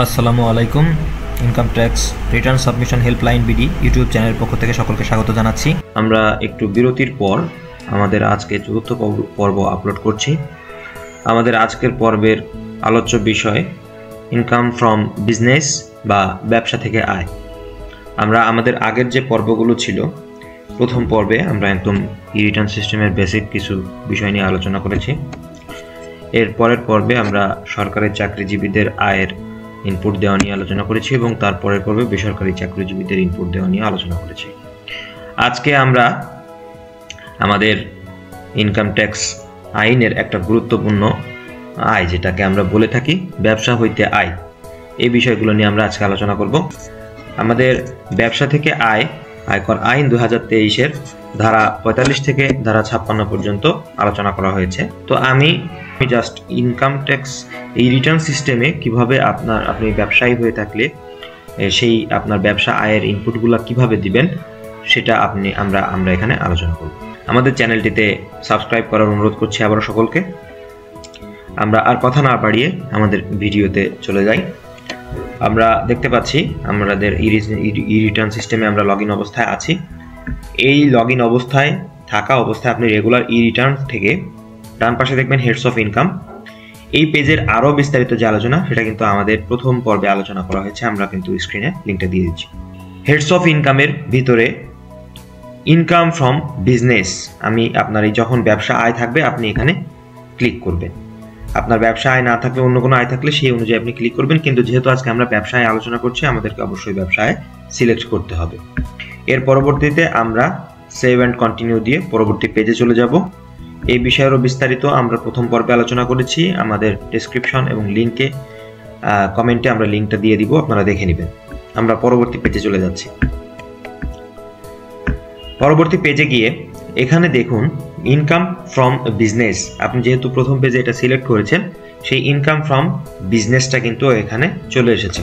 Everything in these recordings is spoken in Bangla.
আসসালামু আলাইকুম। Income tax return submission helpline BD YouTube চ্যানেলের পক্ষ থেকে সকলকে স্বাগত জানাচ্ছি। আমরা একটু বিরতির পর আমাদের আজকে চতুর্থ পর্ব আপলোড করছি। আমাদের আজকের পর্বের আলোচ্য বিষয় ইনকাম ফ্রম বিজনেস বা ব্যবসা থেকে আয়। আমরা আমাদের আগের যে পর্বগুলো ছিল, প্রথম পর্বে আমরা একদম রিটার্ন সিস্টেমের বেসিক কিছু বিষয় নিয়ে আলোচনা করেছি। এর পরের পর্বে আমরা সরকারি চাকরিজীবীদের আয়ের ইনপুট দেওয়া নিয়ে আলোচনা করেছি এবং তারপরের পর্বে বেসরকারি চাকরিজীবীদের ইনপুট দেওয়া নিয়ে আলোচনা করেছি। আজকে আমরা আমাদের ইনকাম ট্যাক্স আইনের একটা গুরুত্বপূর্ণ আয়, যেটাকে আমরা বলে থাকি ব্যবসা হইতে আয়, এই বিষয়গুলো নিয়ে আমরা আজকে আলোচনা করব। আমাদের ব্যবসা থেকে আয় আয়কর আইন 2023-এর ধারা 45 থেকে ধারা 56 পর্যন্ত আলোচনা করা হয়েছে। তো আমি জাস্ট ইনকাম ট্যাক্স এই রিটার্ন সিস্টেমে কিভাবে আপনি ব্যবসায়ী হয়ে থাকলে সেই আপনার ব্যবসা আয়ের ইনপুটগুলো কিভাবে দিবেন সেটা আমরা এখানে আলোচনা করব। আমাদের চ্যানেলটিতে সাবস্ক্রাইব করার অনুরোধ করছি আবারও সকলকে। আমরা আর কথা না বাড়িয়ে আমাদের ভিডিওতে চলে যাই। আমরা দেখতে পাচ্ছি আমাদের ই রিটার্ন সিস্টেমে আমরা লগ ইন অবস্থায় আছি। এই লগ ইন অবস্থায় থাকা অবস্থায় আপনি রেগুলার ই রিটার্ন থেকে ডান পাশে দেখবেন হেডস অফ ইনকাম। এই পেজের আরও বিস্তারিত যে আলোচনা সেটা কিন্তু আমাদের প্রথম পর্বে আলোচনা করা হয়েছে, আমরা কিন্তু স্ক্রিনে লিঙ্কটা দিয়ে দিচ্ছি। হেডস অফ ইনকামের ভিতরে ইনকাম ফ্রম বিজনেস, আপনার এই যখন ব্যবসা আয় থাকবে আপনি এখানে ক্লিক করবেন। আপনার ব্যবসা আয় না থাকলে অন্য কোনো আয় থাকলে সেই অনুযায়ী আপনি ক্লিক করবেন, কিন্তু যেহেতু আজকে আমরা ব্যবসায় আলোচনা করছি আমাদেরকে অবশ্যই ব্যবসায় সিলেক্ট করতে হবে। এর পরবর্তীতে আমরা সেভ অ্যান্ড কন্টিনিউ দিয়ে পরবর্তী পেজে চলে যাব। এই বিষয়েরও বিস্তারিত আমরা প্রথম পর্বে আলোচনা করেছি। আমাদের ডেসক্রিপশন এবং লিঙ্কে কমেন্টে আমরা লিঙ্কটা দিয়ে দিব, আপনারা দেখে নেবেন। আমরা পরবর্তী পেজে চলে যাচ্ছি। পরবর্তী পেজে গিয়ে এখানে দেখুন ইনকাম ফ্রম বিজনেস। আপনি যেহেতু প্রথম পেজে এটা সিলেক্ট করেছেন, সেই ইনকাম ফ্রম বিজনেসটা কিন্তু এখানে চলে এসেছে।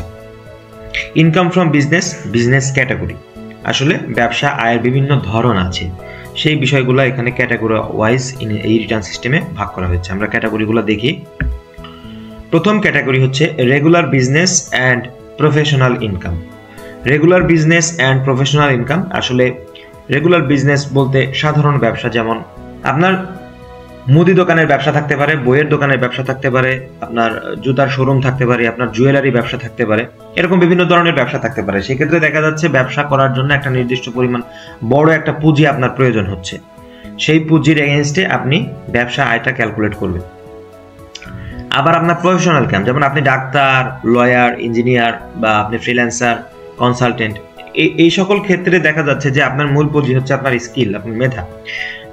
ইনকাম ফ্রম বিজনেস ক্যাটাগরি, আসলে ব্যবসা আয়ের বিভিন্ন ধরন আছে, সেই বিষয়গুলো এখানে ক্যাটাগরি ওয়াইজ এই রিটার্ন সিস্টেমে ভাগ করা হয়েছে। আমরা ক্যাটাগরিগুলো দেখি। প্রথম ক্যাটাগরি হচ্ছে regular business and professional income. Regular business and professional income, আসলে রেগুলার বিজনেস বলতে সাধারণ ব্যবসা, যেমন আপনার মুদি দোকানের ব্যবসা থাকতে পারে, বইয়ের দোকানের ব্যবসা থাকতে পারে, আপনার জুতার শোরুম থাকতে পারে, আপনার জুয়েলারি ব্যবসা থাকতে পারে, এরকম বিভিন্ন ধরনের ব্যবসা থাকতে পারে। সেক্ষেত্রে দেখা যাচ্ছে ব্যবসা করার জন্য একটা নির্দিষ্ট পরিমাণ বড় একটা পুঁজি আপনার প্রয়োজন হচ্ছে। সেই পুঁজির এগেইনস্টে আপনি ব্যবসা আয়টা ক্যালকুলেট করবেন। আবার আপনার প্রফেশনাল কাম, যেমন আপনি ডাক্তার, লয়ার, ইঞ্জিনিয়ার বা আপনি ফ্রিল্যান্সার, কনসালটেন্ট, এই সকল ক্ষেত্রে দেখা যাচ্ছে যে আপনার মূল পুঁজি হচ্ছে আপনার স্কিল, আপনার মেধা।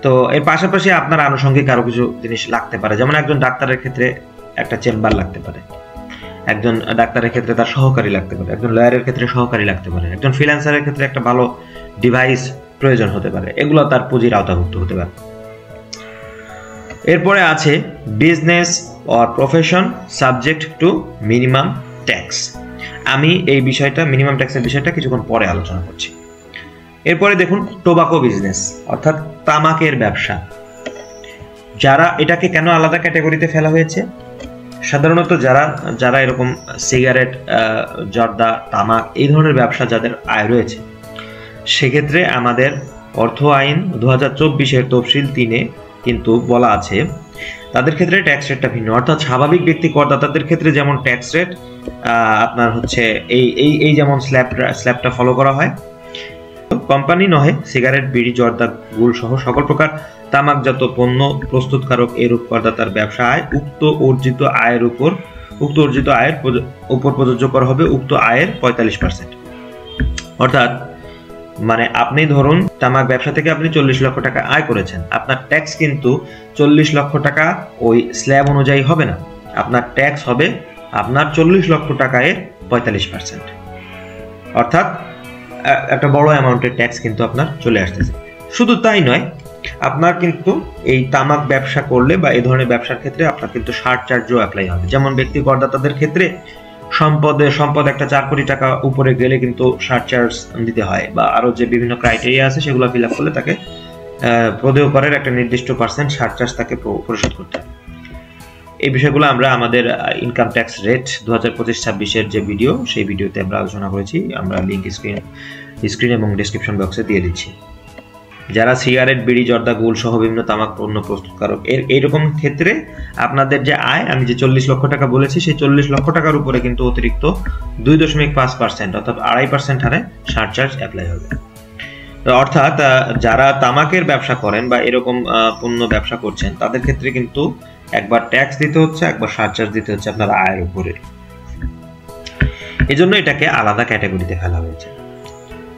তো এর পাশাপাশি আপনার আনুষঙ্গিক আরো কিছু জিনিস লাগতে পারে, যেমন একজন ডাক্তারের ক্ষেত্রে একটা চেম্বার লাগতে পারে, একজন ডাক্তারের ক্ষেত্রে তার সহকারী লাগতে পারে, একজন লয়ারের ক্ষেত্রে সহকারী লাগতে পারে, একজন ফ্রিল্যান্সারের ক্ষেত্রে একটা ভালো ডিভাইস প্রয়োজন হতে পারে, এগুলো তার পুঁজির আওতাভুক্ত হতে পারে। এরপরে আছে business or profession subject to minimum tax. আমি এই বিষয়টা মিনিমাম ট্যাক্সের বিষয়টা কিছুক্ষণ পরে আলোচনা করছি। এরপরে দেখুন টোবাকো বিজনেস, অর্থাৎ তামাকের ব্যবসা। যারা এটাকে কেন আলাদা ক্যাটাগরিতে ফেলা হয়েছে, সাধারণত যারা এরকম সিগারেট, জর্দা, তামাক এই ধরনের ব্যবসা যাদের আয় রয়েছে, সেক্ষেত্রে আমাদের অর্থ আইন 2024-এর তফসিল 3-এ কিন্তু বলা আছে তাদের ক্ষেত্রে ট্যাক্স রেটটা ভিন্ন। অর্থাৎ স্বাভাবিক ব্যক্তি করদাতাদের ক্ষেত্রে যেমন ট্যাক্স রেট আপনার হচ্ছে এই যেমন স্ল্যাবটা ফলো করা হয়, কোম্পানি নহে সিগারেট, বিড়ি, জর্দা, গুড় সহ সকল প্রকার তামাকজাত পণ্য প্রস্তুতকারক এরূপ করদাতার ব্যবসা আয় উক্ত অর্জিত আয়ের উপর প্রযোজ্য করা হবে উক্ত আয়ের 45%। অর্থাৎ মানে আপনি ধরুন তামাক ব্যবসা থেকে আপনি 40 লক্ষ টাকা আয় করেছেন, আপনার ট্যাক্স কিন্তু 40 লক্ষ টাকা ওই স্ল্যাব অনুযায়ী হবে না, আপনার ট্যাক্স হবে আপনার 40 লক্ষ টাকায় 45%। অর্থাৎ একটা বড় অ্যামাউন্টের ট্যাক্স কিন্তু আপনার চলে আসতেছে। শুধু তাই নয়, আপনার কিন্তু এই তামাক ব্যবসা করলে বা এই ধরনের ব্যবসার ক্ষেত্রে আপনার কিন্তু সারচার্জও অ্যাপ্লাই হবে। যেমন ব্যক্তি করদাতাদের ক্ষেত্রে সম্পদ একটা 4 কোটি টাকা উপরে গেলে কিন্তু সারচার্জ দিতে হয়, বা আরো যে বিভিন্ন ক্রাইটেরিয়া আছে সেগুলো ফিল আপ করলে তাকে প্রদেয় করের একটা নির্দিষ্ট পার্সেন্ট সারচার্জ তাকে পরিশোধ করতে হয়। এই বিষয়গুলো আমরা আমাদের ইনকাম ট্যাক্স রেট 2025-26 যে ভিডিও, সেই ভিডিওতে আমরা আলোচনা করেছি। আমরা লিঙ্ক স্ক্রিন এবং ডেসক্রিপশন বক্সে দিয়ে দিচ্ছি। যারা সিগারেট, বিড়ি, জর্দা, গুল সহ বিভিন্ন তামাক পণ্য প্রস্তুতকারক, এইরকম ক্ষেত্রে আপনাদের যে আয়, আমি যে 40 লক্ষ টাকা বলেছি, সেই 40 লক্ষ টাকার উপরে কিন্তু অতিরিক্ত 2.5% অর্থাৎ 2.5% হারে সারচার্জ অ্যাপ্লাই হবে। অর্থাৎ যারা তামাকের ব্যবসা করেন বা এরকম পণ্য ব্যবসা করছেন, তাদের ক্ষেত্রে কিন্তু একবার ট্যাক্স দিতে হচ্ছে, একবার সারচার্জ দিতে হচ্ছে আপনার আয়ের উপরে। এজন্য এটাকে আলাদা ক্যাটাগরিতে ফেলা হয়েছে।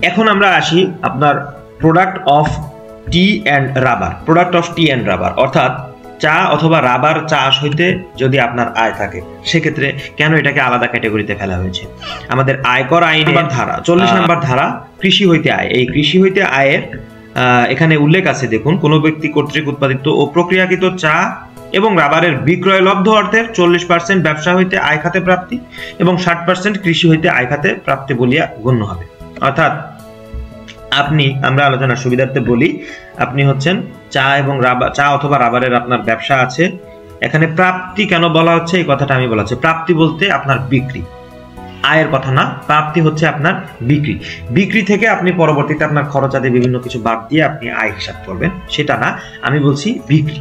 এখন আমরা আসি আপনার product of T and rubber. Product of T and rubber অর্থাৎ চা অথবা রাবার চাষ হইতে যদি আপনার আয় থাকে, সেক্ষেত্রে কেন এটাকে আলাদা ক্যাটাগরিতে ফেলা হয়েছে? আমাদের আয়কর আইনের ধারা 40 নম্বর ধারা, কৃষি হইতে আয়। এই কৃষি হইতে আয়ের এখানে উল্লেখ আছে, দেখুন, কোনো ব্যক্তি কর্তৃক উৎপাদিত ও প্রক্রিয়াকৃত চা এবং রাবারের বিক্রয়লব্ধ অর্থের 40% ব্যবসা হইতে আয় খাতে প্রাপ্তি এবং 60% কৃষি হইতে আয় খাতে প্রাপ্তি বলিয়া গণ্য হবে। অর্থাৎ আমরা আলোচনার সুবিধার্থে বলি, আপনি হচ্ছেন চা অথবা রাবারের আপনার ব্যবসা আছে। এখানে প্রাপ্তি কেন বলা হচ্ছে, এই কথাটা আমি বলা হচ্ছে। প্রাপ্তি বলতে আপনার বিক্রি, আয়ের কথা না। প্রাপ্তি হচ্ছে আপনার বিক্রি থেকে আপনি পরবর্তীতে আপনার খরচ আদি বিভিন্ন কিছু বাদ দিয়ে আপনি আয় হিসাব করবেন, সেটা না, আমি বলছি বিক্রি।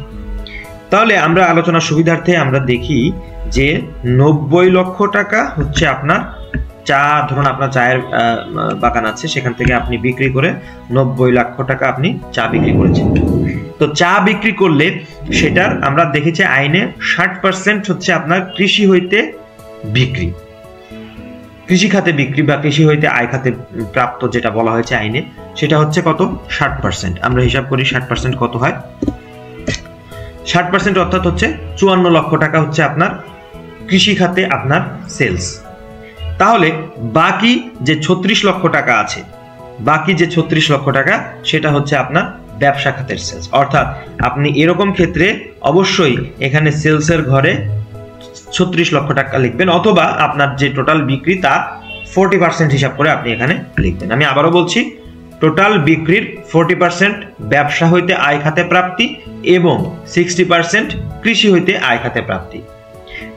তাহলে আমরা আলোচনার সুবিধার্থে আমরা দেখি যে 90 লক্ষ টাকা হচ্ছে আপনার চা, ধরুন আপনার চায়ের বাগান আছে, সেখান থেকে আপনি বিক্রি করে 90 লক্ষ টাকা আপনি চা বিক্রি করেছেন। তো চা বিক্রি করলে সেটার আমরা দেখেছি আইনে 60% হচ্ছে আপনার কৃষি হইতে বিক্রি, কৃষি খাতে বিক্রি বা কৃষি হইতে আয় খাতে প্রাপ্ত, যেটা বলা হয়েছে আইনে, সেটা হচ্ছে কত? 60%। আমরা হিসাব করি 60% কত হয়। 60% অর্থাৎ হচ্ছে 54 লক্ষ টাকা হচ্ছে আপনার কৃষি খাতে আপনার সেলস। তাহলে বাকি যে 36 লক্ষ টাকা আছে, বাকি যে 36 লক্ষ টাকা, সেটা হচ্ছে আপনার ব্যবসা খাতের সেলস। অর্থাৎ আপনি এরকম ক্ষেত্রে অবশ্যই এখানে সেলসের ঘরে 36 লক্ষ টাকা লিখবেন, অথবা আপনার যে টোটাল বিক্রি তার 40% হিসাব করে আপনি এখানে লিখবেন। আমি আবারও বলছি, টোটাল বিক্রির 40% ব্যবসা হইতে আয় খাতে প্রাপ্তি এবং 60% কৃষি হইতে আয় খাতে প্রাপ্তি।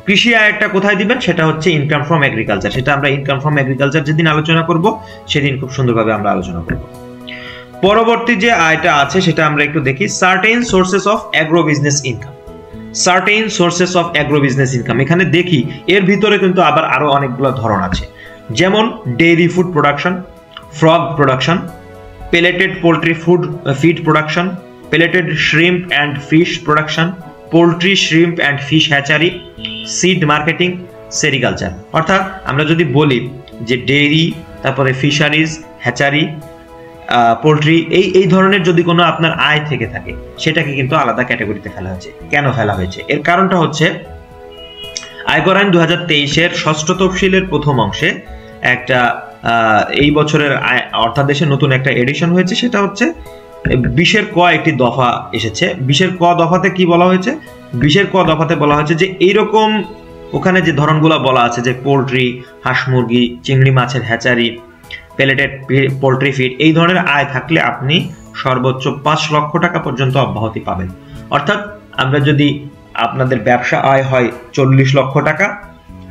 কৃষি আয়টা কোথায় দিবেন? সেটা হচ্ছে ইনকাম ফ্রম এগ্রিকালচার। সেটা আমরা ইনকাম ফ্রম এগ্রিকালচার যেদিন আলোচনা করব, সেদিন খুব সুন্দরভাবে আমরা আলোচনা করব। পরবর্তী যে আয়টা আছে সেটা আমরা একটু দেখি। Certain sources of agro business income. Certain sources of agro business income, এখানে দেখি এর ভিতরে কিন্তু আবার আরো অনেকগুলো ধরন আছে, যেমন dairy food production, frog production, pelleted poultry feed production, pelleted shrimp and fish production, poultry shrimp and fish hatchery, seed marketing, sericulture. অর্থাৎ আমরা যদি বলি যে ডেইরি, তারপরে ফিশারিজ, হ্যাচারি, পোল্ট্রি, এই ধরনের যদি কোনো আপনার আয় থেকে থাকে, সেটাকে কিন্তু আলাদা ক্যাটাগরিতে ফেলা হয়েছে। কেন ফেলা হয়েছে? এর কারণটা হচ্ছে আয়কর আইন 2023-এর 6ষ্ঠ তফসিলের প্রথম অংশে একটা এই বছরের অর্থাদেশে নতুন একটা এডিশন হয়েছে, সেটা হচ্ছে 20-এর ক একটি দফা এসেছে। 20-এর ক দফাতে কি বলা হয়েছে? 20-এর ক দফাতে বলা হয়েছে যে এইরকম ওখানে যে ধরনগুলো বলা আছে, যে পোল্ট্রি, হাঁস মুরগি, চিংড়ি মাছের হ্যাচারি, পেলেটেড পোল্ট্রি ফিড, এই ধরনের আয় থাকলে আপনি সর্বোচ্চ 5 লক্ষ টাকা পর্যন্ত অব্যাহতি পাবেন। অর্থাৎ আমরা যদি আপনাদের ব্যবসা আয় হয় 40 লক্ষ টাকা,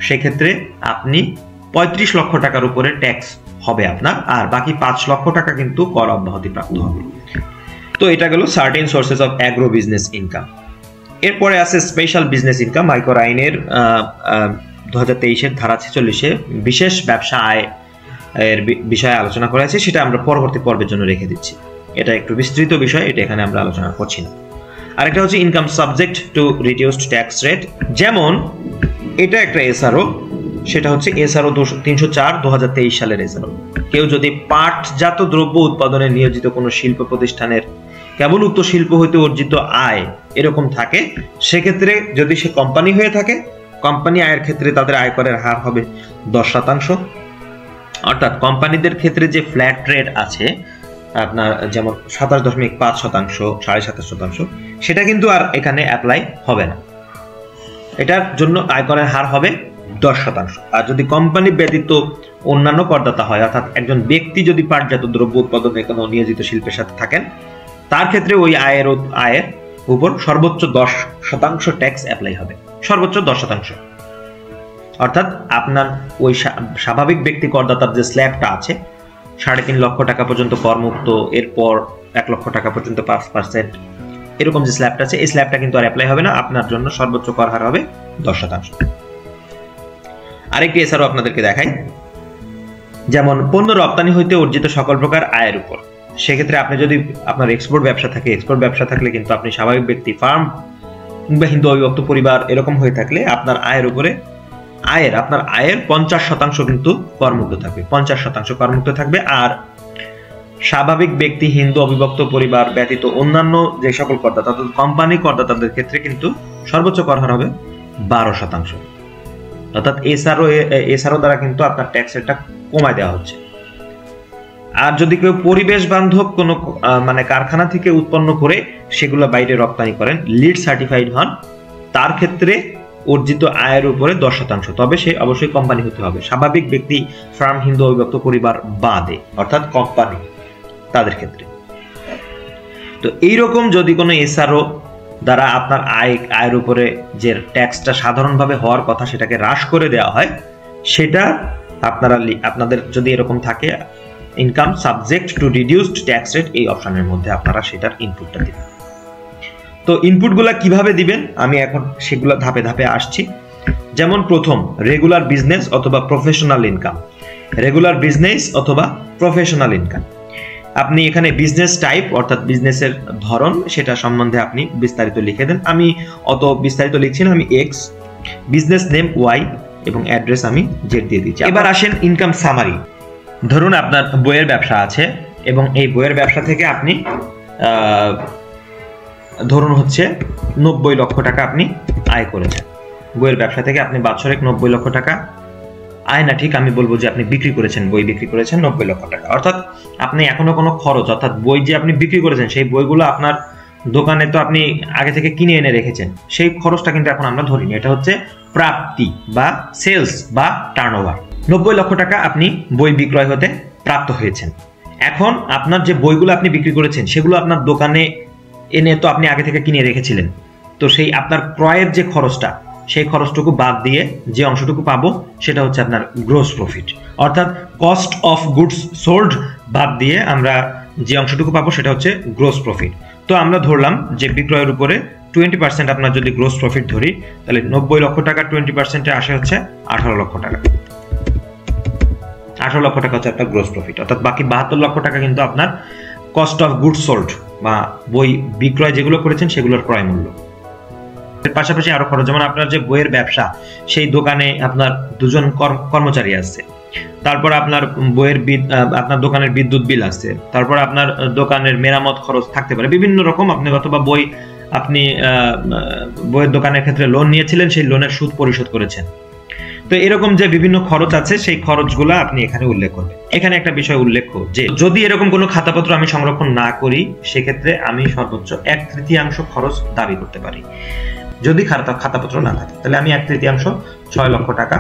সেক্ষেত্রে আপনি 35 লক্ষ টাকার উপরে ট্যাক্স হবে আপনার, আর বাকি 5 লক্ষ টাকা কিন্তু কর অব্যাহতি প্রাপ্ত হবে। তো এটা গেল certain sources of agro business income. এরপরে আছে স্পেশাল বিজনেস ইনকাম। আয়কর আইনের 2023-এর ধারা 46-এ বিশেষ ব্যবসা আয় এর বিষয়ে আলোচনা করা আছে, সেটা আমরা পরবর্তী পর্বের জন্য রেখে দিচ্ছি। এটা একটু বিস্তৃত বিষয়, এটা এখানে আমরা আলোচনা করছি না। আরেকটা হচ্ছে income subject to reduced tax rate. যেমন এটা একটা এসআরও, সেটা হচ্ছে এসআরও 304/2023 সালের এসআরও। কেউ যদি পাটজাত দ্রব্য উৎপাদনে নিয়োজিত কোনো শিল্প প্রতিষ্ঠানের কেবল উক্ত শিল্প হইতে অর্জিত আয় এরকম থাকে, সেক্ষেত্রে যদি সে কোম্পানি হয়ে থাকে, কোম্পানি আয়ের ক্ষেত্রে তাদের আয়করের হার হবে 10%। অর্থাৎ কোম্পানিদের ক্ষেত্রে যে ফ্ল্যাট রেট আছে আপনার, যেমন 27.5%, 27.5%, সেটা কিন্তু আর এখানে অ্যাপ্লাই হবে না। এটার জন্য আয়করের হার হবে 10%। আর যদি কোম্পানি ব্যতীত অন্যান্য করদাতা হয়, অর্থাৎ একজন ব্যক্তি যদি পাটজাত দ্রব্য উৎপাদনে কোনো নিয়োজিত শিল্পের সাথে থাকেন, তার ক্ষেত্রে ওই আয়ের উপর সর্বোচ্চ 10% ট্যাক্স অ্যাপ্লাই হবে। সর্বোচ্চ 10%। অর্থাৎ আপনার ওই স্বাভাবিক ব্যক্তি করদাতার যে স্ল্যাবটা আছে 3.5 লক্ষ টাকা পর্যন্ত করমুক্ত, এরপর 1 লক্ষ টাকা পর্যন্ত 5%, এরকম যে স্ল্যাবটা আছে এই স্ল্যাবটা কিন্তু আর অ্যাপ্লাই হবে না, আপনার জন্য সর্বোচ্চ কর হার হবে 10%। আরেকটি এছাড়াও আপনাদেরকে দেখাই, যেমন পণ্য রপ্তানি হইতে অর্জিত সকল প্রকার আয়ের উপর। সেক্ষেত্রে আপনি যদি আপনার এক্সপোর্ট ব্যবসা থাকে, এক্সপোর্ট ব্যবসা থাকলে কিন্তু আপনি স্বাভাবিক ব্যক্তি, ফার্ম কিংবা হিন্দু অবিভক্ত পরিবার এরকম হয়ে থাকলে আপনার আয়ের উপরে আপনার আয়ের 50% কিন্তু করমুক্ত থাকবে, 50% করমুক্ত থাকবে। আর স্বাভাবিক ব্যক্তি, হিন্দু অবিভক্ত পরিবার ব্যতীত অন্যান্য যে সকল করদাতা, কোম্পানি করদাতাদের ক্ষেত্রে কিন্তু সর্বোচ্চ কর হার হবে 12%। অর্থাৎ এসআরও দ্বারা কিন্তু আপনার ট্যাক্স রেটটা কমায় দেওয়া হচ্ছে। আর যদি কেউ পরিবেশ বান্ধব কোনো মানে কারখানা থেকে উৎপন্ন করে সেগুলো বাইরে রপ্তানি করেন, লিড সার্টিফাইড হন, তার ক্ষেত্রে অর্জিত আয়ের উপরে 10%, তবে সে অবশ্যই কোম্পানি হতে হবে। স্বাভাবিক ব্যক্তি, ফার্ম, হিন্দু অবিভক্ত পরিবার বাদে, অর্থাৎ কোম্পানি তাদের ক্ষেত্রে। তো এইরকম যদি কোনো এসআরও দ্বারা আপনার আয়ের উপরে যে ট্যাক্সটা সাধারণভাবে হওয়ার কথা সেটাকে হ্রাস করে দেওয়া হয়, সেটা আপনাদের যদি এরকম থাকে income subject to reduced tax rate, এই অপশনের মধ্যে আপনারা সেটার ইনপুটটা দিবেন। তো ইনপুটগুলা কিভাবে দিবেন আমি এখন সেগুলো ধাপে ধাপে আসছি। যেমন প্রথম, রেগুলার বিজনেস অথবা প্রফেশনাল ইনকাম। রেগুলার বিজনেস অথবা প্রফেশনাল ইনকাম, আপনি এখানে বিজনেস টাইপ অর্থাৎ বিজনেসের ধরন সেটা সম্বন্ধে আপনি বিস্তারিত লিখে দেন। আমি অত বিস্তারিত লিখছি না, আমি এক্স, বিজনেস নেম ওয়াই এবং অ্যাড্রেস আমি জেড দিয়ে দিচ্ছি। এবার আসেন ইনকাম সামারি। ধরুন আপনার বইয়ের ব্যবসা আছে এবং এই বইয়ের ব্যবসা থেকে আপনি ধরুন হচ্ছে 90 লক্ষ টাকা আপনি আয় করেছেন। বইয়ের ব্যবসা থেকে আপনি বাৎসরিক 90 লক্ষ টাকা আয় না, ঠিক আমি বলবো যে আপনি বিক্রি করেছেন, বই বিক্রি করেছেন 90 লক্ষ টাকা। অর্থাৎ আপনি এখনো কোনো খরচ, অর্থাৎ বই যে আপনি বিক্রি করেছেন সেই বইগুলো আপনার দোকানে তো আপনি আগে থেকে কিনে এনে রেখেছেন, সেই খরচটা কিন্তু এখন আমরা ধরিনি। এটা হচ্ছে প্রাপ্তি বা সেলস বা টার্নওভার। 90 লক্ষ টাকা আপনি বই বিক্রয় হতে প্রাপ্ত হয়েছেন। এখন আপনার যে বইগুলো আপনি বিক্রি করেছেন সেগুলো আপনার দোকানে এনে তো আপনি আগে থেকে কিনে রেখেছিলেন, তো সেই আপনার ক্রয়ের যে খরচটা সেই খরচটুকু বাদ দিয়ে যে অংশটুকু পাবো সেটা হচ্ছে আপনার গ্রোস প্রফিট। অর্থাৎ কস্ট অফ গুডস সোল্ড বাদ দিয়ে আমরা যে অংশটুকু পাবো সেটা হচ্ছে গ্রোস প্রফিট। তো আমরা ধরলাম যে বিক্রয়ের উপরে 20% আপনার যদি গ্রোস প্রফিট ধরি, তাহলে 90 লক্ষ টাকা 20%-এ আসে হচ্ছে 18 লক্ষ টাকা। 18 লক্ষ টাকা হচ্ছে আপনার গ্রোস প্রফিট। অর্থাৎ বাকি 72 লক্ষ টাকা কিন্তু আপনার কস্ট অফ গুডস সোল্ড বা বই বিক্রয় যেগুলো করেছেন সেগুলোর ক্রয় মূল্য। এর পাশাপাশি আরো খরচ, যেমন আপনার যে বইয়ের ব্যবসা সেই দোকানে আপনার 2 জন কর্মচারী আছে, তারপর আপনার আপনার দোকানের বিদ্যুৎ বিল আছে, তারপর আপনার দোকানের মেরামত খরচ থাকতে পারে বিভিন্ন রকম। আপনি অথবা আপনি বইয়ের দোকানের ক্ষেত্রে লোন নিয়েছিলেন, সেই লোনের সুদ পরিশোধ করেছেন। তো এরকম যে বিভিন্ন খরচ আছে সেই খরচগুলো আপনি এখানে উল্লেখ করবেন। এখানে একটা বিষয় উল্লেখ্য যে যদি এরকম কোনো খাতাপত্র আমি সংরক্ষণ না করি সেক্ষেত্রে আমি সর্বোচ্চ 1/3 খরচ দাবি করতে পারি। যদি খাতাপত্র না থাকে তাহলে আমি 1/3 6 লক্ষ টাকা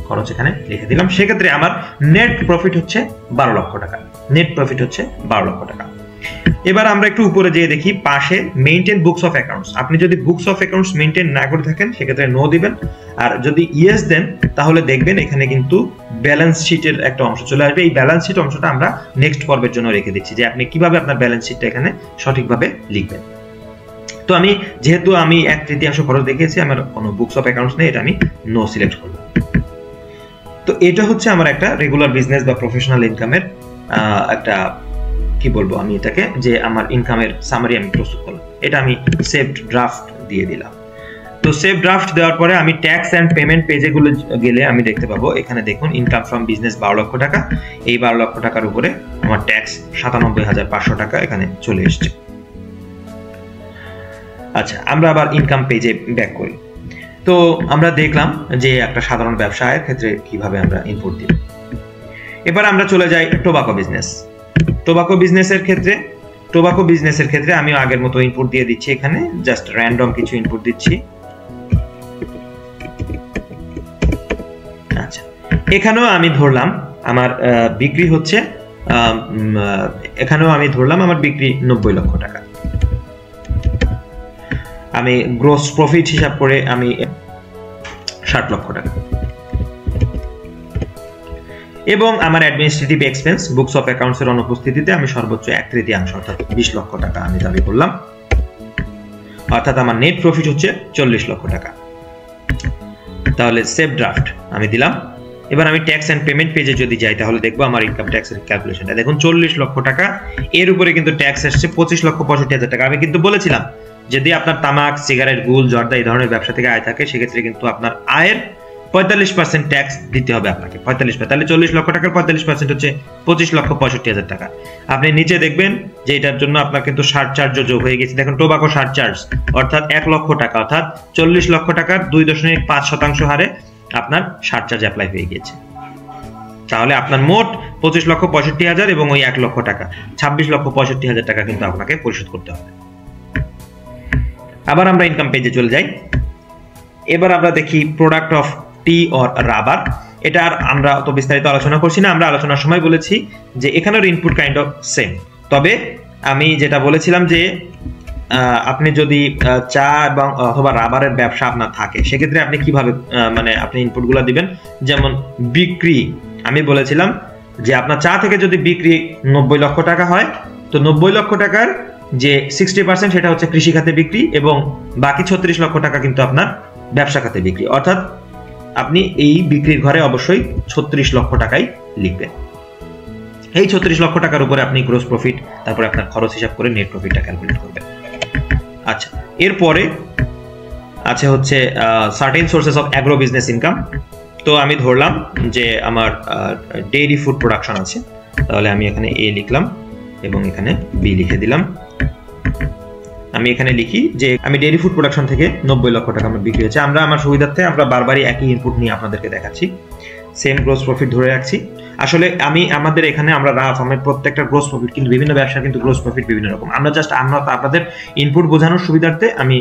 খরচ এখানে লিখে দিলাম। সেক্ষেত্রে আমার নেট প্রফিট হচ্ছে 12 লক্ষ টাকা। নেট প্রফিট হচ্ছে 12 লক্ষ টাকা। এবার আমরা একটু উপরে যেয়ে দেখি পাশে মেইনটেইন বুকস অফ অ্যাকাউন্টস। আপনি যদি বুকস অফ অ্যাকাউন্টস মেইনটেইন না করে থাকেন সেক্ষেত্রে নো দিবেন, আর যদি ইয়েস দেন তাহলে দেখবেন এখানে কিন্তু ব্যালেন্স শিটের একটা অংশ চলে আসবে। এই ব্যালেন্স শিট অংশটা আমরা নেক্সট পর্বের জন্য রেখে দিচ্ছি যে আপনি কিভাবে আপনার ব্যালেন্স শিটটা এখানে সঠিকভাবে লিখবেন। তো যেহেতু আমি 1/3 খরচ দেখিয়েছি, আমার কোনো বুকস অফ অ্যাকাউন্টস নেই, এটা আমি নো সিলেক্ট করব। তো এটা হচ্ছে আমার একটা রেগুলার বিজনেস বা প্রফেশনাল ইনকামের একটা কি বলবো আমি এটাকে, যে আমার ইনকামের সামারি আমি প্রস্তুত করলাম। এটা আমি সেভড ড্রাফট দিয়ে দিলাম। তো সেভ ড্রাফট দেওয়ার পরে আমি ট্যাক্স এন্ড পেমেন্ট পেজে গেলে আমি দেখতে পাবো এখানে দেখুন ইনকাম ফ্রম বিজনেস 12 লক্ষ টাকা। এই 12 লক্ষ টাকার উপরে আমার ট্যাক্স 97,500 টাকা এখানে চলে এসছে। আচ্ছা, আমরা আবার ইনকাম পেজে ব্যাক করি। তো আমরা দেখলাম যে একটা সাধারণ ব্যবসায়ের ক্ষেত্রে কিভাবে আমরা ইনপুট দিই। এবার আমরা চলে যাই টোবাকো বিজনেস। টোবাকো বিজনেসের ক্ষেত্রে আমি আগের মতো ইনপুট দিয়ে দিচ্ছি, এখানে জাস্ট র্যান্ডম কিছু ইনপুট দিচ্ছি। আচ্ছা, এখানেও আমি ধরলাম আমার বিক্রি হচ্ছে, এখানেও আমি ধরলাম আমার বিক্রি 90 লক্ষ টাকা। আমি গ্রোস প্রফিট হিসাব করে আমি 60 লক্ষ টাকা। এবং আমার administrative expense books of accounts এর অনুপস্থিতিতে আমি সর্বোচ্চ 1/3 অর্থাৎ 20 লক্ষ টাকা আমি দাবি করলাম, অর্থাৎ আমার নেট প্রফিট হচ্ছে 40 লক্ষ টাকা। তাহলে সেভ ড্রাফট আমি দিলাম। এবার আমি ট্যাক্স এন্ড পেমেন্ট পেজে যদি যাই তাহলে দেখবো আমার ইনকাম ট্যাক্স এর ক্যালকুলেশনটা। দেখুন 40 লক্ষ টাকা, এর উপরে কিন্তু ট্যাক্স আসছে 25,65,000 টাকা। আমি কিন্তু বলেছিলাম যদি আপনার তামাক, সিগারেট, গুল, জর্দা এই ধরনের ব্যবসা থেকে আয় থাকে সেক্ষেত্রে কিন্তু আপনার আয়ের 45% ট্যাক্স দিতে হবে আপনাকে, 45%। তাহলে 40 লক্ষ টাকার 45% হচ্ছে 25,65,000 টাকা। আপনি নিচে দেখবেন যে এটার জন্য আপনার কিন্তু সারচার্জও যোগ হয়ে গেছে। দেখুন টোবাকো সারচার্জ অর্থাৎ 1 লক্ষ টাকা, অর্থাৎ 40 লক্ষ টাকার 2.5% হারে আপনার সারচার্জ অ্যাপ্লাই হয়ে গিয়েছে। তাহলে আপনার মোট 25,65,000 এবং ওই 1 লক্ষ টাকা 26,65,000 টাকা কিন্তু আপনাকে পরিশোধ করতে হবে। আবার আমরা ইনকাম পেজে চলে যাই। এবার আমরা দেখি product of tea or rubber. এটা আর আমরা অত বিস্তারিত আলোচনা করছি না, আমরা আলোচনার সময় বলেছি যে এখানের ইনপুট কাইন্ড অফ সেম। তবে আমি যেটা বলেছিলাম যে আপনি যদি চা এবং অথবা রাবারের ব্যবসা আপনার থাকে সেক্ষেত্রে আপনি কিভাবে মানে আপনি ইনপুটগুলো দিবেন। যেমন বিক্রি, আমি বলেছিলাম যে আপনার চা থেকে যদি বিক্রি 90 লক্ষ টাকা হয় তো 90 লক্ষ টাকার যে 60% সেটা হচ্ছে কৃষি খাতে বিক্রি এবং বাকি 36 লক্ষ টাকা কিন্তু আপনার ব্যবসা খাতে বিক্রি। অর্থাৎ আপনি এই বিক্রির ঘরে অবশ্যই 36 লক্ষ টাকাই লিখবেন। এই 36 লক্ষ টাকার উপরে আপনি গ্রোস প্রফিট, তারপরে আপনার খরচ হিসাব করে নেট প্রফিটটা ক্যালকুলেট করবেন। আচ্ছা, এরপরে আছে হচ্ছে certain sources of agro business income. তো আমি ধরলাম যে আমার ডেইরি ফুড প্রোডাকশন আছে, তাহলে আমি এখানে এ লিখলাম এবং এখানে বি লিখে দিলাম। আমি এখানে লিখি যে আমি ডেইরি ফুড প্রোডাকশন থেকে 90 লক্ষ টাকা আমার বিক্রি হয়েছে। আমরা আমার সুবিধার্থে আমরা বারবারই একই ইনপুট নিয়ে আপনাদেরকে দেখাচ্ছি, সেম গ্রোস প্রফিট ধরে রাখছি। আসলে আমি আমাদের এখানে আমরা রাফ আমার প্রত্যেকটা গ্রোস প্রফিট কিন্তু বিভিন্ন ব্যবসা কিন্তু গ্রোস প্রফিট বিভিন্ন রকম। আমরা আপনাদের ইনপুট বোঝানোর সুবিধার্থে আমি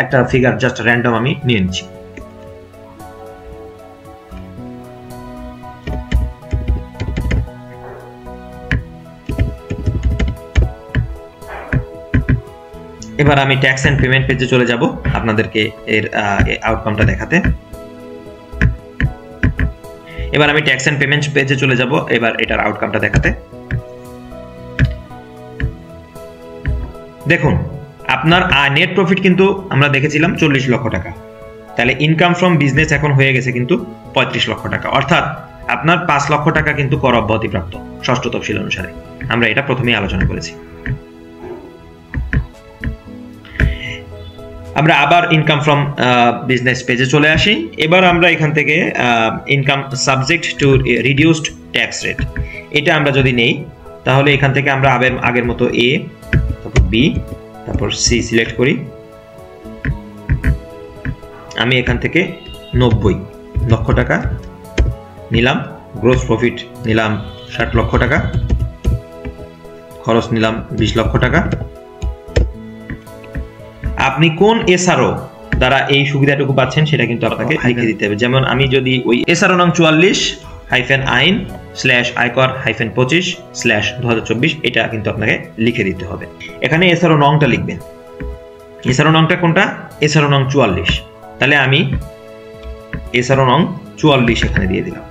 একটা ফিগার জাস্ট র্যান্ডম আমি নিয়ে নিচ্ছি। এবার আমি ট্যাক্স এন্ড পেমেন্ট পেজে চলে যাব আপনাদেরকে এর আউটকামটা দেখাতে। এবার আমি ট্যাক্স এন্ড পেমেন্ট পেজে চলে যাব এবার এটার আউটকামটা দেখাতে। দেখুন আপনার নেট প্রফিট কিন্তু আমরা দেখেছিলাম 40 লক্ষ টাকা, তাহলে ইনকাম ফ্রম বিজনেস এখন হয়ে গেছে কিন্তু 35 লক্ষ টাকা, অর্থাৎ আপনার 5 লক্ষ টাকা কিন্তু কর অব্যাহতি প্রাপ্ত ষষ্ঠ তফসিল অনুসারে। আমরা এটা প্রথমেই আলোচনা করেছি। আমরা আবার ইনকাম ফ্রম বিজনেস পেজে চলে আসি। এবার আমরা এখান থেকে income subject to reduced tax rate এটা আমরা যদি নেই তাহলে এখান থেকে আমরা আগের মতো এ, তারপর বি, তারপর সি সিলেক্ট করি। আমি এখান থেকে 90 লক্ষ টাকা নিলাম, গ্রোস প্রফিট নিলাম 60 লক্ষ টাকা, খরচ নিলাম 20 লক্ষ টাকা। আপনি কোন এসআরও দ্বারা এই সুবিধাটুকু পাচ্ছেন সেটা কিন্তু আপনাকে লিখে দিতে হবে। যেমন আমি যদি ওই এসআরও নং 44-আইন/আয়কর-25/2024 এটা কিন্তু আপনাকে লিখে দিতে হবে। এখানে এসআরও নংটা লিখবেন। এসআরও নংটা কোনটা? এসআরও নং 44। তাহলে আমি এসআরও নং 44 এখানে দিয়ে দিলাম।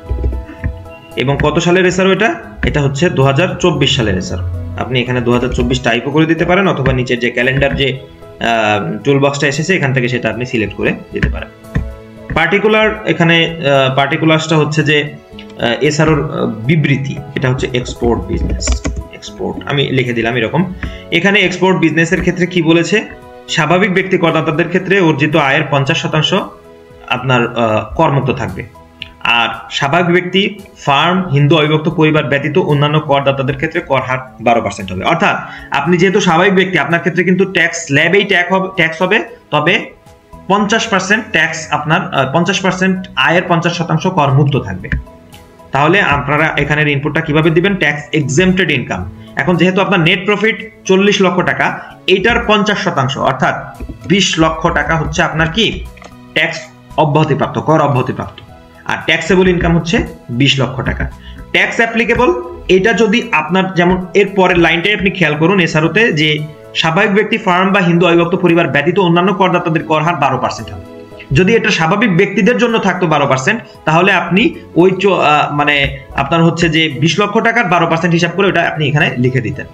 এবং কত সালের এসআরও এটা? এটা হচ্ছে 2024 সালের এসআরও। আপনি এখানে 2024 টাইপও করে দিতে পারেন অথবা নিচের যে ক্যালেন্ডার যে টুল বক্সটা এসেছে এখান থেকে সেটা আপনি সিলেক্ট করে দিতে পারেন। পার্টিকুলার এখানে পার্টিকুলারসটা হচ্ছে যে এসআরওর বিবৃতি, এটা হচ্ছে এক্সপোর্ট বিজনেস। এক্সপোর্ট আমি লিখে দিলাম এরকম। এখানে এক্সপোর্ট বিজনেসের ক্ষেত্রে কি বলেছে? স্বাভাবিক ব্যক্তি করদাতাদের ক্ষেত্রে অর্জিত আয়ের 50% আপনার করমুক্ত থাকবে, আর স্বাভাবিক ব্যক্তি, ফার্ম, হিন্দু অবিভক্ত পরিবার ব্যতীত অন্যান্য করদাতাদের ক্ষেত্রে কর হার 12% হবে। অর্থাৎ আপনি যেহেতু স্বাভাবিক ব্যক্তি আপনার ক্ষেত্রে কিন্তু ট্যাক্স স্ল্যাবেই ট্যাক্স হবে, তবে 50% ট্যাক্স আপনার 50% আয়ের 50% কর মুক্ত থাকবে। তাহলে আপনারা এখানের ইনপুটটা কিভাবে দিবেন? Tax exempted income. এখন যেহেতু আপনার নেট প্রফিট 40 লক্ষ টাকা, এইটার 50% অর্থাৎ 20 লক্ষ টাকা হচ্ছে আপনার কি ট্যাক্স অব্যাহতিপ্রাপ্ত, কর অব্যাহতিপ্রাপ্ত, আর ট্যাক্সেবল ইনকাম হচ্ছে 20 লক্ষ টাকা। ট্যাক্স অ্যাপ্লিকেবল এটা যদি আপনার যেমন এর পরের লাইনটাই আপনি খেয়াল করুন এসআরওতে যে স্বাভাবিক ব্যক্তি, ফার্ম বা হিন্দু অবিভক্ত পরিবার ব্যতীত অন্যান্য করদাতাদের কর হার 12% হবে। যদি এটা স্বাভাবিক ব্যক্তিদের জন্য থাকতো 12%, তাহলে আপনি ওই মানে আপনার হচ্ছে যে 20 লক্ষ টাকার 12% হিসাব করে ওটা আপনি এখানে লিখে দিতেন।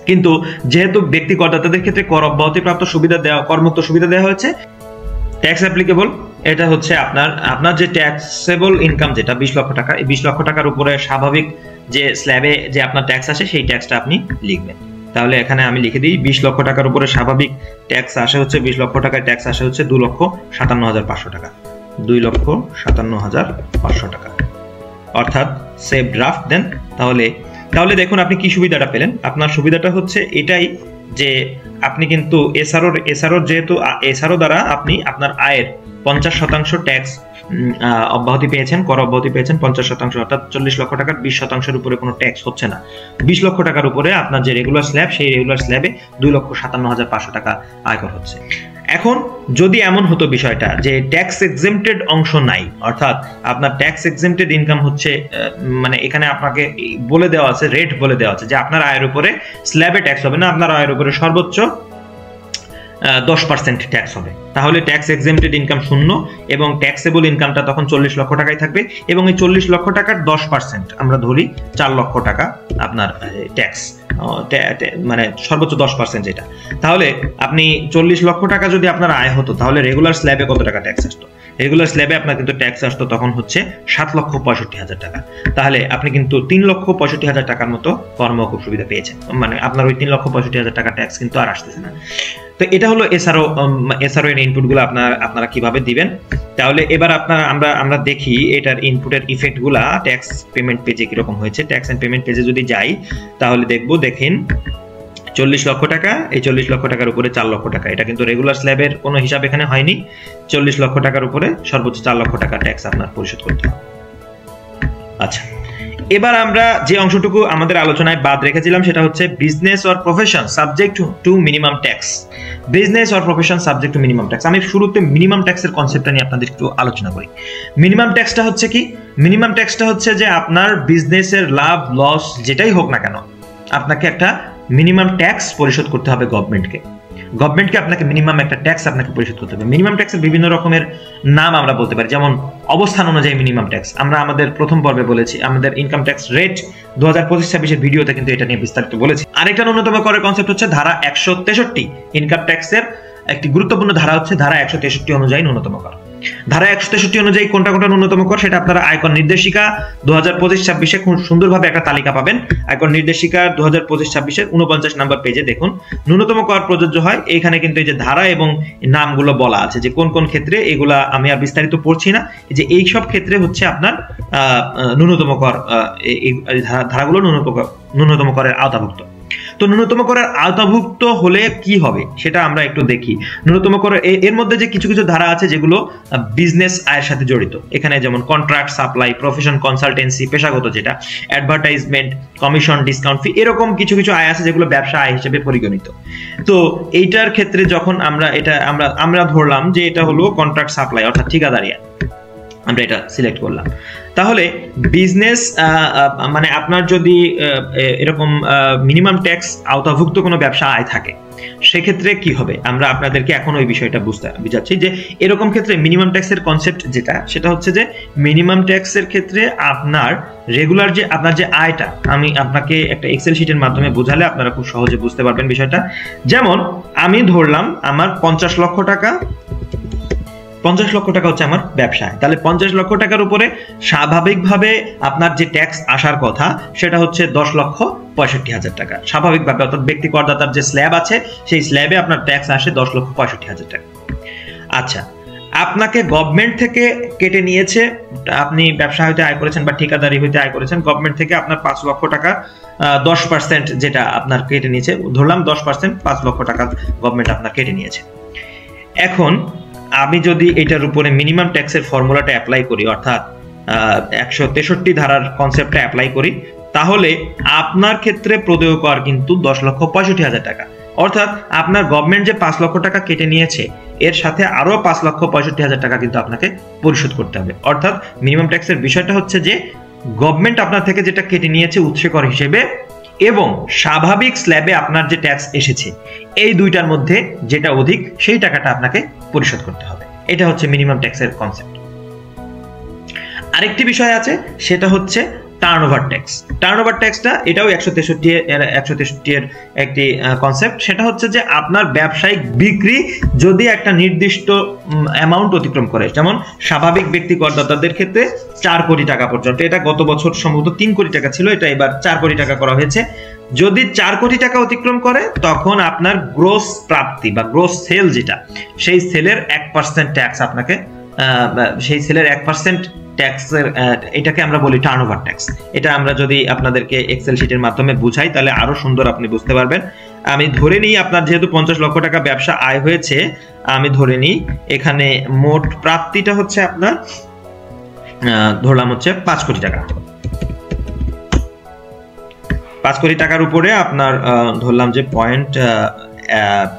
কিন্তু যেহেতু ব্যক্তি করদাতাদের ক্ষেত্রে কর অব্যাহতিপ্রাপ্ত সুবিধা দেওয়া, করমুক্ত সুবিধা দেওয়া হয়েছে, ট্যাক্স অ্যাপ্লিকেবল, এটা হচ্ছে আপনার যে ট্যাক্সেবল ইনকাম যেটা 20 লক্ষ টাকা, এই 20 লক্ষ টাকার উপরে স্বাভাবিক যে স্ল্যাবে যে আপনার ট্যাক্স আসে সেই ট্যাক্সটা আপনি লিখবেন। তাহলে এখানে আমি লিখে দিই 20 লক্ষ টাকার উপরে স্বাভাবিক ট্যাক্স আসে হচ্ছে 20 লক্ষ টাকার ট্যাক্স আসে হচ্ছে 2,57,500 টাকা, 2,57,500 টাকা, অর্থাৎ সেভ ড্রাফট দেন। তাহলে দেখুন আপনি কি সুবিধাটা পেলেন। আপনার সুবিধাটা হচ্ছে এটাই যে আপনি কিন্তু এসআরও যেহেতু এসআরও দ্বারা আপনি আপনার আয়ের 50% ট্যাক্স অব্যাহতি পেয়েছেন, কর অব্যাহতি পেয়েছেন 50%, অর্থাৎ 40 লক্ষ টাকার 20% উপরে কোনো ট্যাক্স হচ্ছে না। 20 লক্ষ টাকার উপরে আপনার যে রেগুলার স্ল্যাব, সেই রেগুলার স্ল্যাবে 2,57,500 টাকা আয়কর হচ্ছে। এখন যদি এমন হতো বিষয়টা যে ট্যাক্স এক্সেম্পটেড অংশ নাই, অর্থাৎ আপনার ট্যাক্স এক্সেম্পটেড ইনকাম হচ্ছে, মানে এখানে আপনাকে বলে দেওয়া আছে, রেট বলে দেওয়া আছে যে আপনার আয়ের উপরে স্ল্যাবে ট্যাক্স হবে না, আপনার আয়ের উপরে সর্বোচ্চ 10% ট্যাক্স হবে, তাহলে ট্যাক্স এক্সেম্পটেড ইনকাম 0 এবং ট্যাক্সেবল ইনকামটা তখন 40 লক্ষ টাকায় থাকবে। এবং এই 40 লক্ষ টাকার 10% আমরা ধরি 4 লক্ষ টাকা আপনার ট্যাক্স, মানে সর্বোচ্চ 10% যেটা। তাহলে আপনি 40 লক্ষ টাকা যদি আপনার আয় হতো, তাহলে রেগুলার স্ল্যাবে কত টাকা ট্যাক্স আসতো? রেগুলার স্ল্যাবে আপনার কিন্তু ট্যাক্স আসতো তখন হচ্ছে 7,65,000 টাকা। তাহলে আপনি কিন্তু 3,65,000 টাকার মতো কর্মমুক্ত সুবিধা পেয়েছেন, মানে আপনার ওই 3,65,000 টাকা ট্যাক্স কিন্তু আর আসতেছে না। তো এটা হলো এসআরও এর ইনপুটগুলো আপনারা কিভাবে দিবেন। তাহলে এবার আমরা দেখি এটার ইনপুটের ইফেক্টগুলা ট্যাক্স পেমেন্ট পেজে কিরকম হয়েছে। ট্যাক্স এন্ড পেমেন্ট পেজে যদি যাই তাহলে দেখেন 40 লক্ষ টাকা, এই 40 লক্ষ টাকার উপরে 4 লক্ষ টাকা, এটা কিন্তু রেগুলার স্ল্যাবের কোনো হিসাব এখানে হয়নি। 40 লক্ষ টাকার উপরে সর্বোচ্চ 4 লক্ষ টাকা ট্যাক্স আপনার পরিশোধ করতে হবে। আচ্ছা, এবার আমরা যে অংশটুকু আমাদের আলোচনায় বাদ রেখেছিলাম সেটা হচ্ছে business or profession subject to minimum tax. Business or profession subject to minimum tax. আমি শুরুতে মিনিমাম ট্যাক্সের কনসেপ্টটা নিয়ে আপনাদের একটু আলোচনা করি। মিনিমাম ট্যাক্সটা হচ্ছে কি? মিনিমাম ট্যাক্সটা হচ্ছে যে আপনার বিজনেসের লাভ লস যেটাই হোক না কেন, আপনাকে একটা মিনিমাম ট্যাক্স পরিশোধ করতে হবে গভর্নমেন্টকে। আপনাকে মিনিমাম একটা ট্যাক্স আপনাকে পরিশোধ করতে হবে। মিনিমাম ট্যাক্সের বিভিন্ন রকমের নাম আমরা বলতে পারি, যেমন অবস্থান অনুযায়ী মিনিমাম ট্যাক্স। আমরা আমাদের প্রথম পর্বে বলেছি, আমাদের ইনকাম ট্যাক্স রেট 2025-26 ভিডিওতে কিন্তু এটা নিয়ে বিস্তারিত বলেছি। আরেকটা ন্যূনতম করের কনসেপ্ট হচ্ছে ধারা 163। ইনকাম ট্যাক্সের একটি গুরুত্বপূর্ণ ধারা হচ্ছে ধারা 163 অনুযায়ী ন্যূনতম কর। ধারা 163 অনুযায়ী কোনটা ন্যূনতম কর সেটা আপনারা আয়কর নির্দেশিকা 2025-26 খুব সুন্দরভাবে একটা তালিকা পাবেন। আয়কর নির্দেশিকা 2025-26 49 নম্বর পেজে দেখুন ন্যূনতম কর প্রযোজ্য হয়। এখানে কিন্তু এই যে ধারা এবং নামগুলো বলা আছে যে কোন কোন ক্ষেত্রে, এগুলা আমি আর বিস্তারিত পড়ছি না, যে এই সব ক্ষেত্রে হচ্ছে আপনার ন্যূনতম কর, এই ধারাগুলো ন্যূনতম করের আওতাভুক্ত। তো ন্যূনতম করের আওতাভুক্ত হলে কি হবে সেটা আমরা একটু দেখি। ন্যূনতম করের এর মধ্যে যে কিছু ধারা আছে যেগুলো বিজনেস আয়ের সাথে জড়িত, এখানে যেমন কন্ট্রাক্ট, সাপ্লাই, প্রফেশন, কনসালটেন্সি, পেশাগত যেটা, অ্যাডভার্টাইজমেন্ট, কমিশন, ডিসকাউন্ট ফি, এরকম কিছু আয় আছে যেগুলো ব্যবসা আয় হিসেবে পরিগণিত। তো এইটার ক্ষেত্রে যখন আমরা ধরলাম যে এটা হলো কন্ট্রাক্ট সাপ্লাই অর্থাৎ ঠিকাদারি, আমরা এটা সিলেক্ট করলাম। তাহলে বিজনেস মানে আপনার যদি এরকম মিনিমাম ট্যাক্স আওতাভুক্ত কোনো ব্যবসা আয় থাকে সেক্ষেত্রে কি হবে, আমরা আপনাদেরকে এখন ওই বিষয়টা বুঝাচ্ছি যে এরকম ক্ষেত্রে মিনিমাম ট্যাক্সের কনসেপ্ট সেটা হচ্ছে যে মিনিমাম ট্যাক্সের ক্ষেত্রে আপনার রেগুলার যে আপনার যে আয়টা, আমি আপনাকে একটা এক্সেল শিটের মাধ্যমে বোঝালে আপনারা খুব সহজে বুঝতে পারবেন বিষয়টা। যেমন আমি ধরলাম আমার 50 লক্ষ টাকা হচ্ছে আমার ব্যবসায়, তাহলে 50 লক্ষ টাকার উপরে স্বাভাবিকভাবে আপনার যে ট্যাক্স আসার কথা সেটা হচ্ছে 10,65,000 টাকা স্বাভাবিকভাবে, অর্থাৎ ব্যক্তি করদাতার যে স্ল্যাব আছে সেই স্ল্যাবে আপনার ট্যাক্স আসে 10,65,000 টাকা। আচ্ছা, আপনাকে গভর্নমেন্ট থেকে কেটে নিয়েছে, আপনি ব্যবসা হইতে আয় করেছেন বা ঠিকাদারি হইতে আয় করেছেন, গভর্নমেন্ট থেকে আপনার 5 লক্ষ টাকা 10% যেটা আপনার কেটে নিয়েছে, ধরলাম 10%, 5 লক্ষ টাকা গভর্নমেন্ট আপনার কেটে নিয়েছে। এখন আমি যদি এটার উপরে মিনিমাম ট্যাক্সের ফর্মুলাটা অ্যাপ্লাই করি, অর্থাৎ 163 ধারার কনসেপ্টটা অ্যাপ্লাই করি, তাহলে আপনার ক্ষেত্রে প্রদেয় কর কিন্তু 10,65,000 টাকা। অর্থাৎ আপনার গভর্নমেন্ট যে 5 লক্ষ টাকা কেটে নিয়েছে এর সাথে আরো 5,65,000 টাকা কিন্তু আপনাকে পরিশোধ করতে হবে। অর্থাৎ মিনিমাম ট্যাক্সের বিষয়টা হচ্ছে যে গভর্নমেন্ট আপনার থেকে যেটা কেটে নিয়েছে উৎসে কর হিসেবে এবং স্বাভাবিক স্ল্যাবে আপনার যে ট্যাক্স এসেছে, এই দুইটার মধ্যে যেটা অধিক সেই টাকাটা আপনাকে পরিশোধ করতে হবে। এটা হচ্ছে মিনিমাম ট্যাক্সের কনসেপ্ট। আরেকটি বিষয় আছে, সেটা হচ্ছে টার্নওভার ট্যাক্স। টার্নওভার ট্যাক্সটা এটাও 163 এর একটি কনসেপ্ট। সেটা হচ্ছে যে আপনার ব্যবসায়িক বিক্রি যদি একটা নির্দিষ্ট অ্যামাউন্ট অতিক্রম করে, যেমন স্বাভাবিক ব্যক্তি করদাতাদের ক্ষেত্রে 4 কোটি টাকা পর্যন্ত, এটা গত বছর সম্ভবত 3 কোটি টাকা ছিল, এটা এবার 4 কোটি টাকা করা হয়েছে। যদি 4 কোটি টাকা অতিক্রম করে তখন আপনার গ্রোস প্রাপ্তি বা গ্রোস সেল যেটা, সেই সেলের 1% ট্যাক্স আপনাকে, সেই সেলের 1% ট্যাক্সের, এটাকে আমরা বলি টার্নওভার ট্যাক্স। এটা আমরা যদি আপনাদেরকে এক্সেল শিটের মাধ্যমে বুঝাই তাহলে আরো সুন্দর আপনি বুঝতে পারবেন। আমি ধরে নিই আপনার যেহেতু 50 লক্ষ টাকা ব্যবসা আয় হয়েছে, আমি ধরে নিই এখানে মোট প্রাপ্তিটা হচ্ছে আপনার ধরলাম হচ্ছে 5 কোটি টাকা। 5 কোটি টাকার উপরে আপনার ধরলাম যে পয়েন্ট,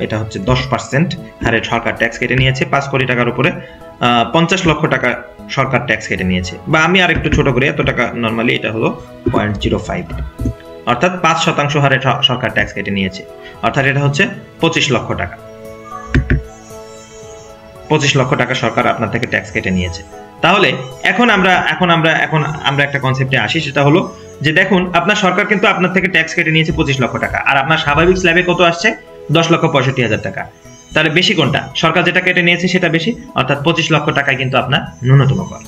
এটা হচ্ছে 10% হারে সরকার ট্যাক্স কেটে নিয়েছে। 5 কোটি টাকার উপরে 50 লক্ষ টাকা সরকার ট্যাক্স কেটে নিয়েছে, বা আমি আর একটু ছোট করি, এত টাকা নরমালি, এটা হলো 0.05, অর্থাৎ 5% হারে সরকার ট্যাক্স কেটে নিয়েছে, অর্থাৎ এটা হচ্ছে 25 লক্ষ টাকা। 25 লক্ষ টাকা সরকার আপনার থেকে ট্যাক্স কেটে নিয়েছে। তাহলে এখন আমরা একটা কনসেপ্টে আসি, সেটা হলো যে দেখুন আপনার সরকার কিন্তু আপনার থেকে ট্যাক্স কেটে নিয়েছে 25 লক্ষ টাকা, আর আপনার স্বাভাবিক স্ল্যাবে কত আসছে? 10,65,000 টাকা। তাহলে বেশি কোনটা? সরকার যেটা কেটে নিয়েছে সেটা বেশি, অর্থাৎ 25 লক্ষ টাকায় কিন্তু আপনার ন্যূনতম কর।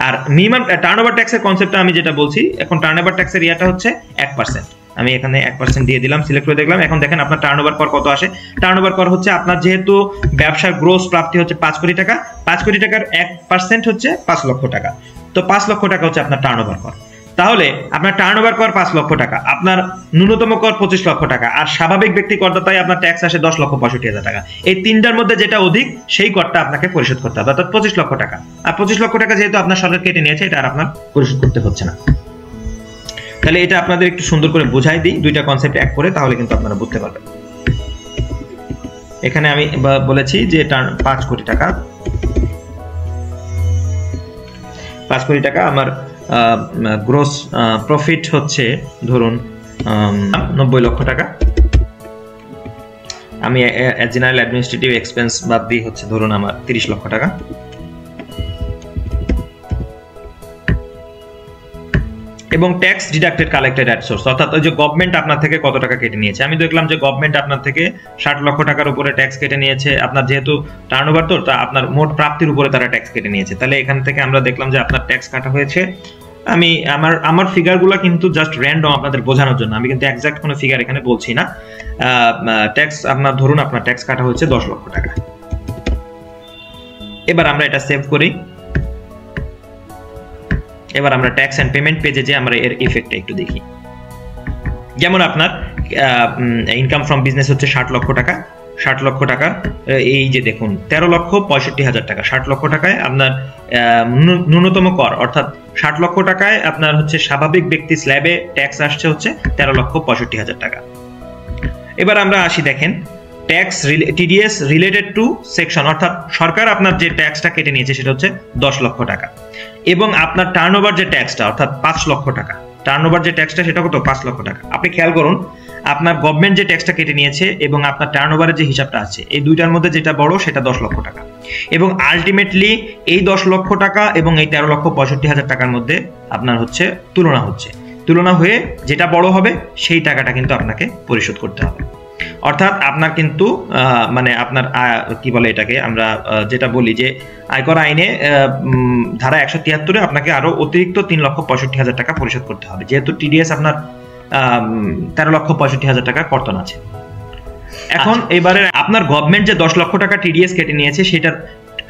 আর মিনিমাম টার্নওভার ট্যাক্সের কনসেপ্টটা আমি যেটা বলছি, এখন টার্নওভার ট্যাক্সের ইয়াটা হচ্ছে 1%। আমি এখানে 1% দিয়ে দিলাম, সিলেক্ট করে দেখলাম। এখন দেখেন আপনার টার্নওভার কর কত আসে। টার্নওভার কর হচ্ছে আপনার যেহেতু ব্যবসার গ্রোস প্রাপ্তি হচ্ছে 5 কোটি টাকা, 5 কোটি টাকার 1% হচ্ছে 5 লক্ষ টাকা, তো 5 লক্ষ টাকা হচ্ছে আপনার টার্নওভার কর। তাহলে আপনার টার্নওভার কর 5 লক্ষ টাকা, আপনার ন্যূনতম কর 25 লক্ষ টাকা, আর স্বাভাবিক ব্যক্তি করদাতায় আপনার ট্যাক্স আসে 10,65,000 টাকা। এই তিনটার মধ্যে যেটা অধিক সেই করটা আপনাকে পরিশোধ করতে হবে, অর্থাৎ 25 লক্ষ টাকা। আর 25 লক্ষ টাকা যেহেতু আপনার সরকার কেটে নিয়েছে, এটা আর আপনার পরিশোধ করতে হচ্ছে না। তাহলে এটা আপনাদের একটু সুন্দর করে বুঝাই দিই দুইটা কনসেপ্ট এক করে, তাহলে কিন্তু আপনারা বুঝতে পারবেন। এখানে আমি বলেছি যে 5 কোটি টাকা, 5 কোটি টাকা আমার গ্রোস প্রফিট হচ্ছে ধরুন 90 লক্ষ টাকা। আমি জেনারেল অ্যাডমিনিস্ট্রেটিভ এক্সপেন্স বাদ দিয়ে হচ্ছে ধরুন আমার 30 লক্ষ টাকা। এবং tax deducted collected at source, অর্থাৎ ওই যে গভর্নমেন্ট আপনার থেকে কত টাকা কেটে নিয়েছে। আমি দেখলাম যে গভর্নমেন্ট আপনার থেকে 60 লক্ষ টাকার উপরে ট্যাক্স কেটে নিয়েছে। আপনার যেহেতু টার্নওভার, তো তা আপনার মোট প্রাপ্তির উপরে তারা ট্যাক্স কেটে নিয়েছে। তাহলে এখান থেকে আমরা দেখলাম যে আপনার ট্যাক্স কাটা হয়েছে। আমি আমার ফিগারগুলো কিন্তু জাস্ট র্যান্ডম আপনাদের বোঝানোর জন্য, আমি কিন্তু এক্সাক্ট কোনো ফিগার এখানে বলছি না। ট্যাক্স আপনার ধরুন আপনার ট্যাক্স কাটা হচ্ছে 10 লক্ষ টাকা। এবার আমরা এটা সেভ করি। এবার আমরা ট্যাক্স এন্ড পেমেন্ট পেজে যে আমরা এর ইফেক্টটা একটু দেখি। যেমন আপনার ইনকাম ফ্রম বিজনেস হচ্ছে 60 লক্ষ টাকা। 60 লক্ষ টাকার এই যে দেখুন 13,65,000 টাকা। 60 লক্ষ টাকায় আপনার ন্যূনতম কর, অর্থাৎ 60 লক্ষ টাকায় আপনার হচ্ছে স্বাভাবিক ব্যক্তি স্ল্যাবে ট্যাক্স আসছে হচ্ছে 13,65,000 টাকা। এবার আমরা আসি, দেখেন tax TDS related to section, অর্থাৎ সরকার আপনার যে ট্যাক্সটা কেটে নিয়েছে সেটা হচ্ছে 10 লক্ষ টাকা। এবং আপনার টার্নওভার যে ট্যাক্সটা, অর্থাৎ 5 লক্ষ টাকা, টার্নওভার যে ট্যাক্সটা সেটা কত? 5 লক্ষ টাকা। আপনি খেয়াল করুন আপনার গভর্নমেন্ট যে ট্যাক্সটা কেটে নিয়েছে এবং আপনার টার্নওভারের যে হিসাবটা আছে, এই দুইটার মধ্যে যেটা বড় সেটা 10 লক্ষ টাকা। এবং আলটিমেটলি এই 10 লক্ষ টাকা এবং এই 13,65,000 টাকার মধ্যে আপনার হচ্ছে তুলনা হয়ে যেটা বড় হবে সেই টাকাটা কিন্তু আপনাকে পরিশোধ করতে হবে। অর্থাৎ আপনার কিন্তু মানে আপনার কি বলে এটাকে আমরা যেটা বলি যে আয়কর আইনে ধারা 173-এ আপনাকে আরো অতিরিক্ত 3,65,000 টাকা পরিশোধ করতে হবে, যেহেতু টিডিএস আপনার 13,65,000 টাকা কর্তন আছে। এখন এবারে আপনার গভর্নমেন্ট যে 10 লক্ষ টাকা টিডিএস কেটে নিয়েছে সেটার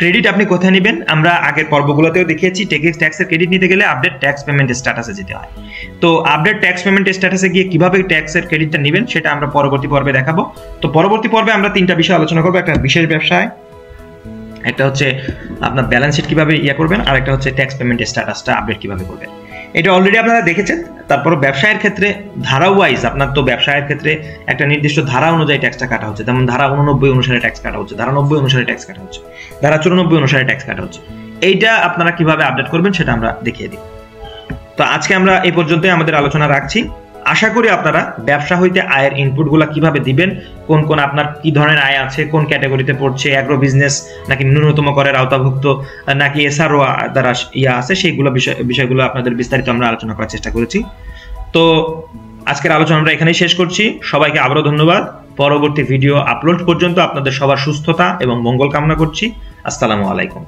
ক্রেডিট আপনি কোথায় নেবেন? আমরা আগের পর্বগুলোতেও দেখিয়েছি, ট্যাক্সের ক্রেডিট নিতে গেলে আপডেট ট্যাক্স পেমেন্ট স্ট্যাটাসে যেতে হয়। তো আপডেট ট্যাক্স পেমেন্ট স্ট্যাটাসে গিয়ে কিভাবে ট্যাক্সের ক্রেডিটটা নেবেন সেটা আমরা পরবর্তী পর্বে দেখাবো। তো পরবর্তী পর্বে আমরা 3টা বিষয় আলোচনা করবো। একটা বিশেষ ব্যবসায়, একটা হচ্ছে আপনার ব্যালেন্স শিট কিভাবে করবেন, আর একটা হচ্ছে ট্যাক্স পেমেন্ট স্ট্যাটাসটা আপডেট কিভাবে করবেন। এটা অলরেডি আপনারা দেখেছেন। তারপর ব্যবসায়ের ক্ষেত্রে ধারা ওয়াইজ আপনার তো ব্যবসায়ের ক্ষেত্রে একটা নির্দিষ্ট ধারা অনুযায়ী ট্যাক্সটা কাটা হচ্ছে, যেমন ধারা 89 অনুসারে ট্যাক্স কাটা হচ্ছে, ধারা 90 অনুসারে ট্যাক্স কাটা হচ্ছে, ধারা 94 অনুসারে ট্যাক্স কাটা হচ্ছে। এইটা আপনারা কিভাবে আপডেট করবেন সেটা আমরা দেখিয়ে দিই। তো আজকে আমরা এই পর্যন্তই আমাদের আলোচনা রাখছি। আশা করি আপনারা ব্যবসা হইতে আয়ের ইনপুটগুলো কিভাবে দিবেন, কোন কোন আপনার কি ধরনের আয় আছে, কোন ক্যাটাগরিতে পড়ছে, অ্যাগ্রো বিজনেস নাকি ন্যূনতম করের আওতাভুক্ত নাকি এসআরও দ্বারা আছে, সেইগুলো বিষয়গুলো আপনাদের বিস্তারিত আমরা আলোচনা করার চেষ্টা করেছি। তো আজকের আলোচনা আমরা এখানেই শেষ করছি। সবাইকে আবারও ধন্যবাদ। পরবর্তী ভিডিও আপলোড পর্যন্ত আপনাদের সবার সুস্থতা এবং মঙ্গল কামনা করছি। আসসালামু আলাইকুম।